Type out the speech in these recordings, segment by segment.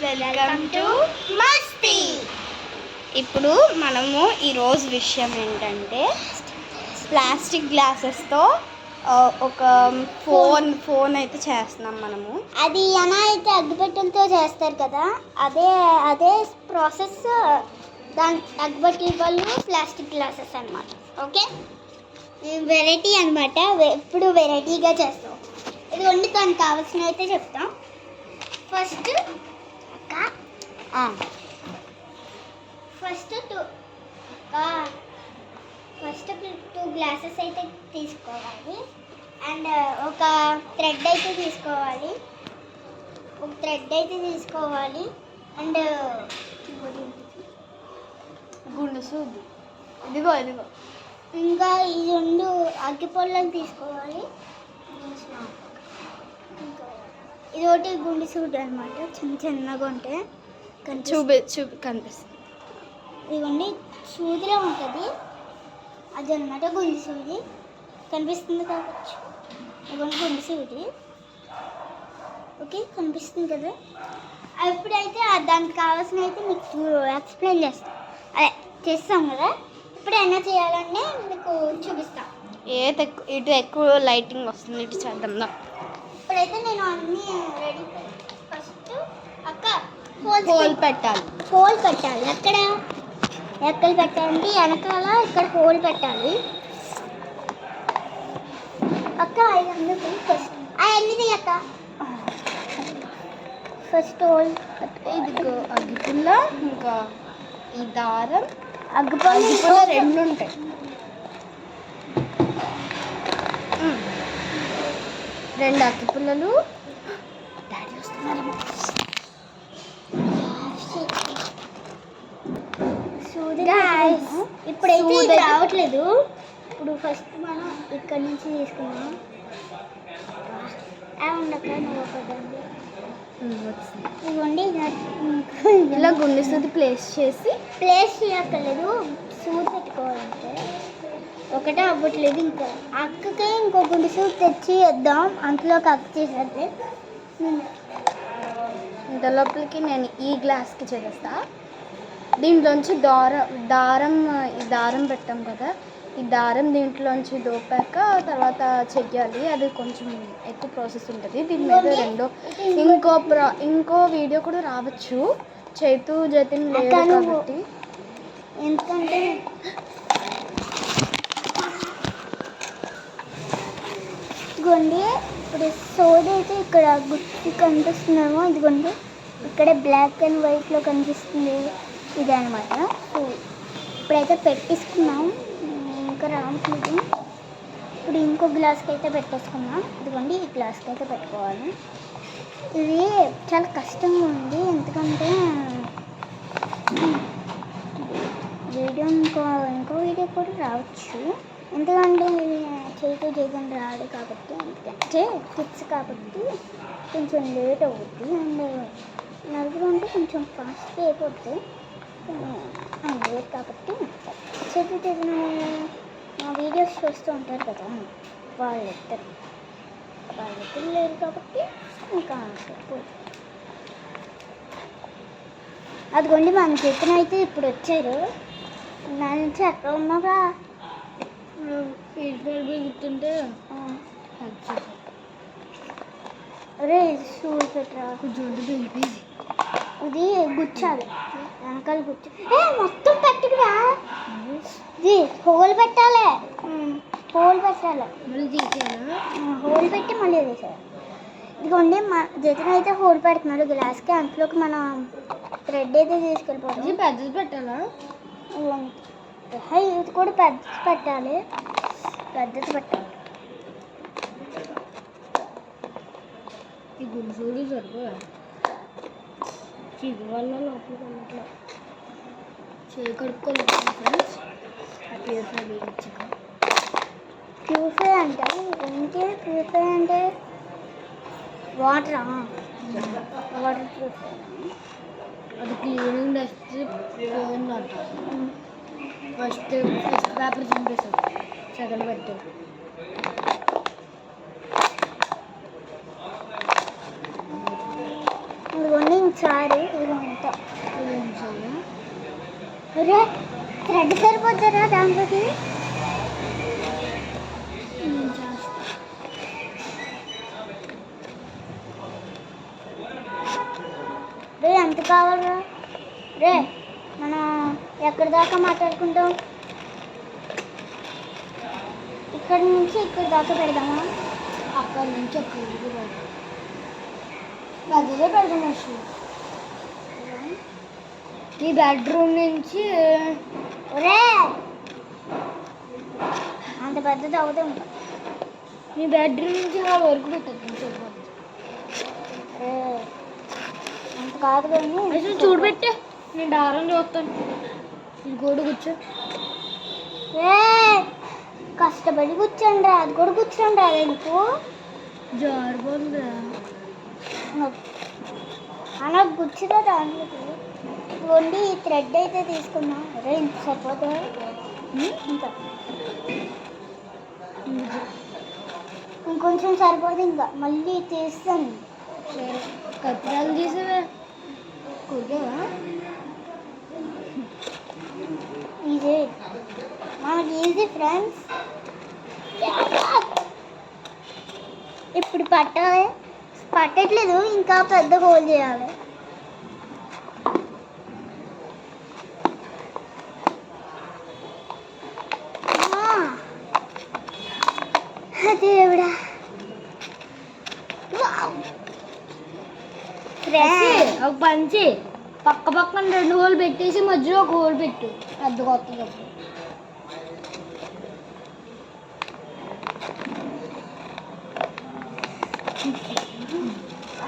Welcome to మస్తీ. ఇప్పుడు మనము ఈరోజు విషయం ఏంటంటే ప్లాస్టిక్ గ్లాసెస్తో ఒక ఫోన్ అయితే చేస్తున్నాం మనము. అది ఎలా అయితే అగ్గిపెట్టెలతో చేస్తారు కదా, అదే ప్రాసెస్. దాని అగ్గిపెట్టెల వాళ్ళు ప్లాస్టిక్ గ్లాసెస్ అన్నమాట. ఓకే, వెరైటీ అనమాట. ఎప్పుడు వెరైటీగా చేస్తాం. ఇది వండి దానికి కావాల్సినవి అయితే చెప్తాం. ఫస్ట్ టూ గ్లాసెస్ అయితే తీసుకోవాలి. అండ్ ఒక థ్రెడ్ అయితే తీసుకోవాలి. అండ్ గుండు సూది ఇదిగో ఇంకా ఈ రెండు అగ్గిపొల్లలు తీసుకోవాలి. ఇది ఒకటి గుండు సూది అనమాట. చిన్నగా ఉంటే కనిపిస్తుంది. ఇదిగోండి, సూదిలో ఉంటుంది అది అనమాట. గుండు సూది కనిపిస్తుంది కావచ్చు. ఇదిగోండి గుండు సూది. ఓకే, కనిపిస్తుంది కదా. ఇప్పుడైతే దానికి కావాల్సిన అయితే మీకు ఎక్స్ప్లెయిన్ చేస్తాం కదా. ఇప్పుడు ఎలా చేయాలని మీకు చూపిస్తాం. ఇటు ఎక్కువ లైటింగ్ వస్తుంది, ఇటు చేద్దాం. ఇప్పుడైతే నేను అన్నీ రెడీ. ఫస్ట్ అక్క హోల్ పెట్టాలి. ఎక్కడ పెట్టాలంటే వెనకాల ఇక్కడ హోల్ పెట్టాలి అక్క. అవన్నీ అక్క. ఫస్ట్ హోల్ ఇదిగో అగ్గిపుల్ల, ఇంకా ఈ దారం. అగ్గిపుల్ల రెండు ఉంటాయి. రెండు అగ్గిపుల్లలు. డాడీ వస్తున్నారు. ఇప్పుడైతే ఇది రావట్లేదు. ఇప్పుడు ఫస్ట్ మనం ఇక్కడ నుంచి తీసుకున్నాం. ఇదిగోండి, ఇలా గుండె సూది ప్లేస్ చేయక్కర్లేదు. సూది పెట్టుకోవాలంటే ఒకటే అవ్వట్లేదు. ఇంకా అక్కకే ఇంకో గుండె సూది తెచ్చి వేద్దాం. అంతలోకి అక్క చేసేది. ఇంత లోపలికి నేను ఈ గ్లాస్కి చేస్తా. దీంట్లోంచి ఈ దారం పెట్టాం కదా, ఈ దారం దీంట్లోంచి దోపాక తర్వాత చెయ్యాలి. అది కొంచెం ఎక్కువ ప్రాసెస్ ఉంటుంది. దీని మీద ఇంకో వీడియో కూడా రావచ్చు. జతిన్ లేదు కాబట్టి. ఎందుకంటే ఇదిగోండి, ఇప్పుడు సోది అయితే ఇక్కడ గుర్తు కనిపిస్తున్నామో, ఇదిగోండి ఇక్కడ బ్లాక్ అండ్ వైట్లో కనిపిస్తుంది. ఇది అనమాట. సో ఇప్పుడైతే పెట్టేసుకున్నాం. ఇంకా రావట్లేదు. ఇప్పుడు ఇంకో గ్లాస్కి అయితే పెట్టేసుకున్నాం. ఇదిగోండి, ఈ గ్లాస్కి అయితే పెట్టుకోవాలి. ఇది చాలా కష్టంగా ఉంది, ఎందుకంటే ఇంకో వీడియో కూడా రావచ్చు. ఎందుకంటే చేయకుండా రాదు కాబట్టి, ఎందుకంటే టిప్స్ కాబట్టి కొంచెం లేట్ అవుద్ది. అండ్ నలుగురు ఉంటే కొంచెం ఫాస్ట్గా అయిపోద్ది. లేట్ కాబట్టి చేసిన వీడియోస్ చూస్తూ ఉంటారు కదా, వాళ్ళిద్దరు లేరు కాబట్టి ఇంకా అదిగోండి, మన చేతిన అయితే ఇప్పుడు వచ్చారు. నా నుంచి ఎక్కడ ఉన్నారా గుర్తుంటే అరే షూస్ పెట్టరా. ఇది గుచ్చాలి, వెనకాల మొత్తం పెట్టుకురా. ఇది హోల్ పెట్టాలి. హోల్ పెట్టి మళ్ళీ వేసారు. ఇదిగోండి, మా జతిన్ అయితే హోల్ పెడుతున్నాడు గ్లాస్కి. అంతలోకి మనం థ్రెడ్ అయితే తీసుకెళ్ళిపోతాం. పెద్దది పెట్టాలా? ఇది కూడా పెద్దది పెట్టాలి. ఈ గుంజూరు సరిపోయా చిగు వల్ల లోపలికి వెళ్ళట్లే. చేయి కడుక్కోలేదు ఫ్రెండ్స్. ప్యూరిఫై అంటే ఏంటి? ప్యూరిఫై అంటే వాటర్ ప్యూరిఫై. అది క్లీనింగ్ డస్ట్ పోయిందంట. ఫస్ట్ పేపర్ చింపేసాడు, సెకండ్ పెట్టాడు. సారీ ఇదంతా రే థ్రెడ్ సరిపోతారా దాంట్లోకి రే ఎంత కావాలరా రే మనం ఎక్కడి దాకా మాట్లాడుకుంటాం ఇక్కడ నుంచి ఇక్కడ దాకా పెడదామా అక్కడి నుంచి అక్కడికి పెడదాం గదిలో పెడదాం అసలు ఈ బెడ్రూమ్ నుంచి ఒరే అంత పెద్దది అవుతాం మీ బెడ్రూమ్ నుంచి ఆ వరకు పెట్టద్దు అంత కాదు కానీ అసలు చూడబెట్టే నేను దారం చూస్తాను ఇది కూడా కూర్చో కష్టపడి కూర్చోండి రా అది కూడా కూర్చోండి రా ఎందుకు జారిపోతుందిరా అలా గుచ్చిదా దాంట్లోకి వండి ఈ థ్రెడ్ అయితే తీసుకున్నాం అరే ఇంత సరిపోతుంది ఇంకా ఇంకొంచెం సరిపోదు ఇంకా మళ్ళీ తీస్తాను సరే కత్తిరాలు తీసేవే కుర్రేవా ఈజీ మనకి ఈజీ ఫ్రెండ్స్ ఇప్పుడు పట్టట్లేదు ఇంకా పెద్ద హోల్ చేయాలి దేవుడా ఒక పంచి పక్క పక్కన 2 హోల్ పెట్టేసి మధ్యలో ఒక హోల్ పెట్టు పెద్ద కొత్తది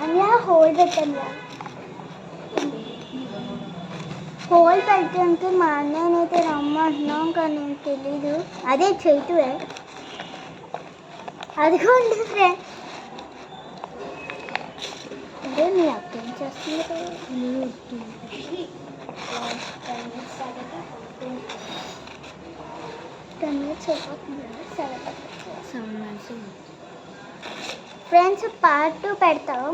అలా హోల్ పెట్టండి హోల్ పెట్టడానికి మా అన్నయ్యనైతే రమ్మంటున్నాం కానీ నాకు తెలీదు అదే చెయ్యవే అదిగోండి ఫ్రెండ్ అదే మీ అక్క ఏం చేస్తుంది కదా 10 minutes అయిపోతుంది 7 minutes ఫ్రెండ్స్ పార్ట్ 2 పెడతాం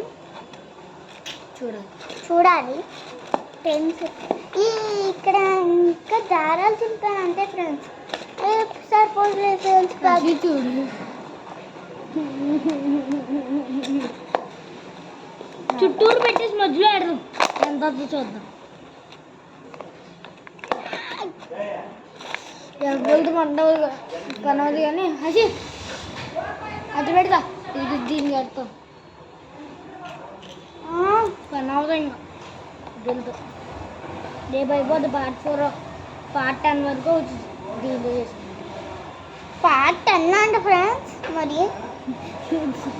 చూడాలి ఫ్రెండ్స్ ఇక్కడ ఇంకా దారాలు చింపాను అంతే ఫ్రెండ్స్ సరిపోలేదు ఫ్రెండ్స్ అది చూడు చుట్టూరు పెట్టేసి మధ్యలో ఆడదాం ఎంత చూద్దాం ఎవరితో కనవదు కానీ అది పెడతా ఇది దీన్ని కడతాం కనవదు ఇంకా దీంతో రేపు అయిపోద్ది పార్ట్ 4 పార్ట్ 10 వరకు వచ్చింది దీంతో చేసి పార్ట్ 10 అండి ఫ్రెండ్స్ మరి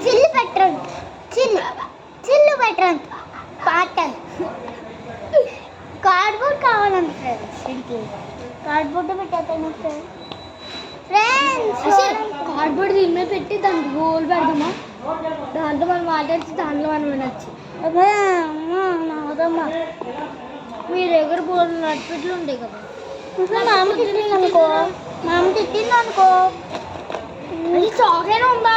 చిల్లు పెట్టండి చిల్లు పెట్టండి పార్ట్ 10 కార్డ్బోర్డ్ కావాలండి ఫ్రెండ్స్ ఇంటికి కార్డ్బోర్డ్ పెట్టేస్తాను ఫ్రెండ్స్ కార్డ్బోర్డ్ దీని మీద పెట్టి దానికి హోల్ పెడదామా దాంట్లో మనం మాట్లాడితే దాంట్లో మనం వినొచ్చు నాదమ్మా మీ దగ్గర బోర్డు నడిపెట్లు ఉంటాయి కదా మామ తిట్టింది అనుకో అది చాకేనా ఉందా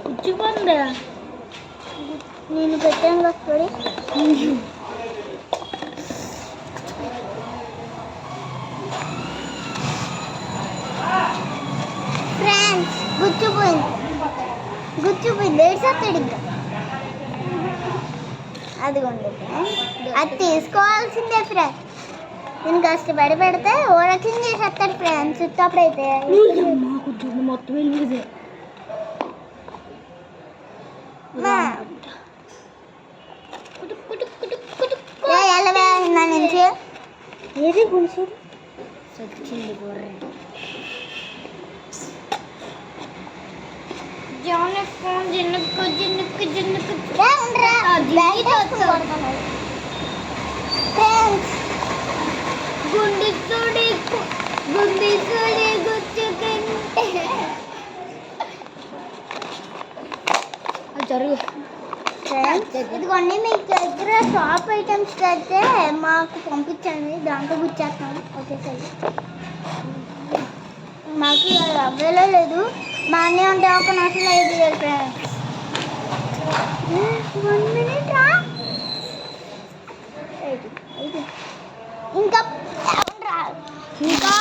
పుచ్చిపోతుంది నేను పెట్టాను కదా ఫ్రెండ్స్ గుచ్చిపోయింది ఏడ్చేస్తాడు ఇంకా అదిగోండి అది తీసుకోవాల్సిందే ఫ్రెండ్స్ నేను కష్టపడి పెడితే ఓరక్షణ చేసేస్తాడు ఫ్రెండ్స్ అప్పుడైతే మొత్తం వెళ్ళిదే నుంచి ఏది గుడిసి సచ్చింది గొర్రె జరుగు ఇదిగోండి మీకు దగ్గర షాప్ ఐటమ్స్ అయితే మాకు పంపించండి దాంట్లో గుచ్చేస్తాం ఒకేసారి మాకు అవ్వేలో లేదు మా అన్నీ ఉంటే ఒక నష్టం లేదు ఫ్రెండ్స్ 1 minute రా. ఇంకా ఇంకా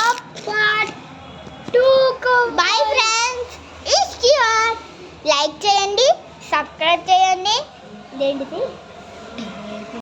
పార్ట్ 2. బై ఫ్రెండ్స్, లైక్ చేయండి, సబ్స్క్రైబ్ చేయండి. ఇదేంటిది